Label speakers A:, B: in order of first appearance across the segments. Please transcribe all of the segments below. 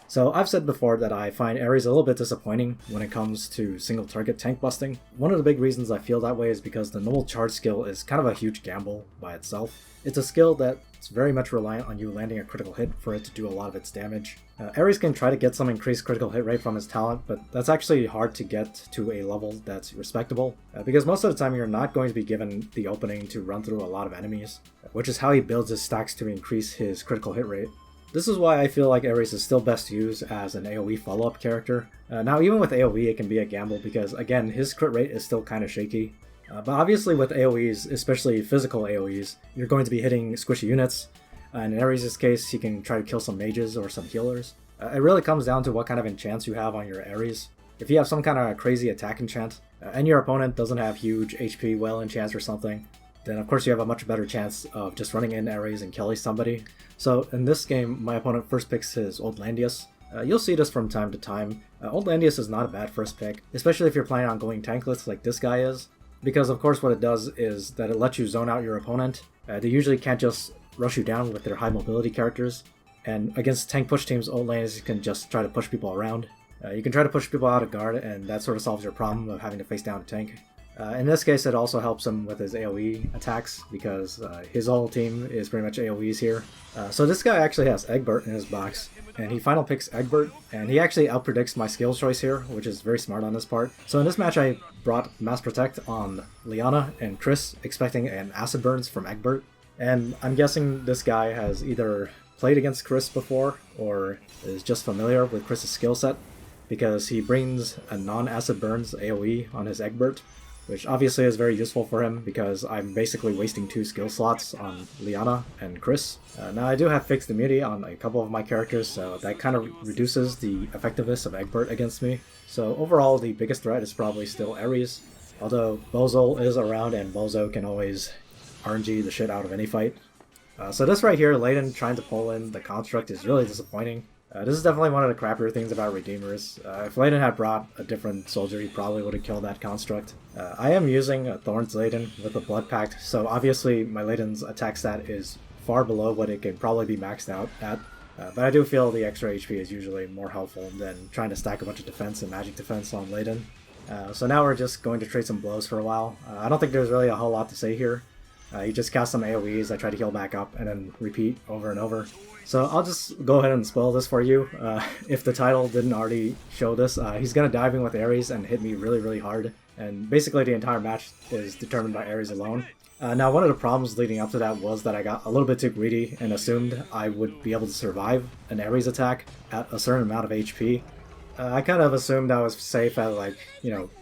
A: So I've said before that I find Ares a little bit disappointing when it comes to single target tank busting. One of the big reasons I feel that way is because the normal charge skill is kind of a huge gamble by itself. It's a skill that's very much reliant on you landing a critical hit for it to do a lot of its damage. Ares can try to get some increased critical hit rate from his talent, but that's actually hard to get to a level that's respectable, because most of the time you're not going to be given the opening to run through a lot of enemies, which is how he builds his stacks to increase his critical hit rate. This is why I feel like Ares is still best used as an AoE follow-up character. Now even with AoE it can be a gamble because, again, his crit rate is still kind of shaky. But obviously with AoEs, especially physical AoEs, you're going to be hitting squishy units. And in Ares' case, he can try to kill some mages or some healers. It really comes down to what kind of enchants you have on your Ares. If you have some kind of crazy attack enchant, and your opponent doesn't have huge HP well enchants or something, then of course you have a much better chance of just running in Ares and killing somebody. So in this game, my opponent first picks his Old Landius. You'll see this from time to time. Old Landius is not a bad first pick, especially if you're planning on going tankless like this guy is, because of course what it does is that it lets you zone out your opponent. They usually can't just rush you down with their high mobility characters, and against tank push teams, Old Landius can just try to push people around. You can try to push people out of guard, and that sort of solves your problem of having to face down a tank. In this case, it also helps him with his AoE attacks, because his whole team is pretty much AoEs here. So this guy actually has Egbert in his box, and he final picks Egbert, and he actually outpredicts my skill choice here, which is very smart on his part. So in this match, I brought Mass Protect on Liana and Chris, expecting an Acid Burns from Egbert. And I'm guessing this guy has either played against Chris before, or is just familiar with Chris's skill set, because he brings a non-Acid Burns AoE on his Egbert, which obviously is very useful for him because I'm basically wasting 2 skill slots on Liana and Chris. Now I do have fixed immunity on a couple of my characters, so that kind of reduces the effectiveness of Egbert against me. So overall, the biggest threat is probably still Ares, although Bozol is around and Bozo can always RNG the shit out of any fight. So this right here, Layden trying to pull in the construct, is really disappointing. This is definitely one of the crappier things about Redeemers. If Layden had brought a different soldier, he probably would have killed that construct. I am using a Thorns Layden with a Blood Pact, so obviously my Layden's attack stat is far below what it can probably be maxed out at. But I do feel the extra HP is usually more helpful than trying to stack a bunch of defense and magic defense on Layden. So now we're just going to trade some blows for a while. I don't think there's really a whole lot to say here. You just cast some AoEs, I try to heal back up, and then repeat over and over. So I'll just go ahead and spoil this for you. If the title didn't already show this, he's going to dive in with Ares and hit me really, really hard. And basically the entire match is determined by Ares alone. Now one of the problems leading up to that was that I got a little bit too greedy and assumed I would be able to survive an Ares attack at a certain amount of HP. I kind of assumed I was safe at like,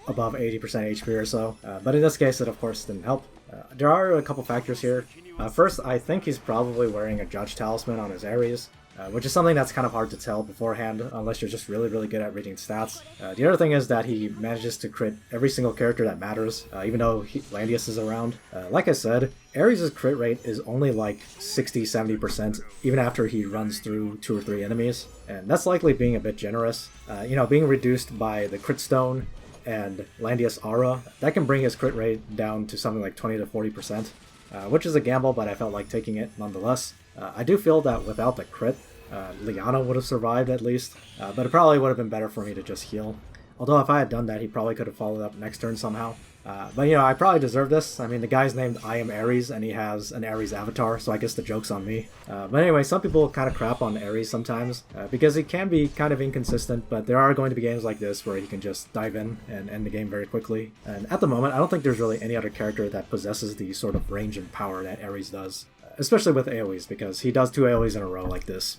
A: above 80% HP or so. But in this case it of course didn't help. There are a couple factors here. First, I think he's probably wearing a Judge Talisman on his Ares, which is something that's kind of hard to tell beforehand unless you're just really, really good at reading stats. The other thing is that he manages to crit every single character that matters, even though Landius is around. Like I said, Ares' crit rate is only like 60-70% even after he runs through 2 or 3 enemies, and that's likely being a bit generous. Being reduced by the crit stone and Landius Aura, that can bring his crit rate down to something like 20-40%, which is a gamble, but I felt like taking it nonetheless. I do feel that without the crit, Liana would have survived at least, but it probably would have been better for me to just heal. Although if I had done that, he probably could have followed up next turn somehow. But I probably deserve this. I mean, the guy's named I Am Ares, and he has an Ares avatar, so I guess the joke's on me. But anyway, some people kind of crap on Ares sometimes, because he can be kind of inconsistent, but there are going to be games like this where he can just dive in and end the game very quickly. And at the moment, I don't think there's really any other character that possesses the sort of range and power that Ares does, especially with AoEs, because he does 2 AoEs in a row like this.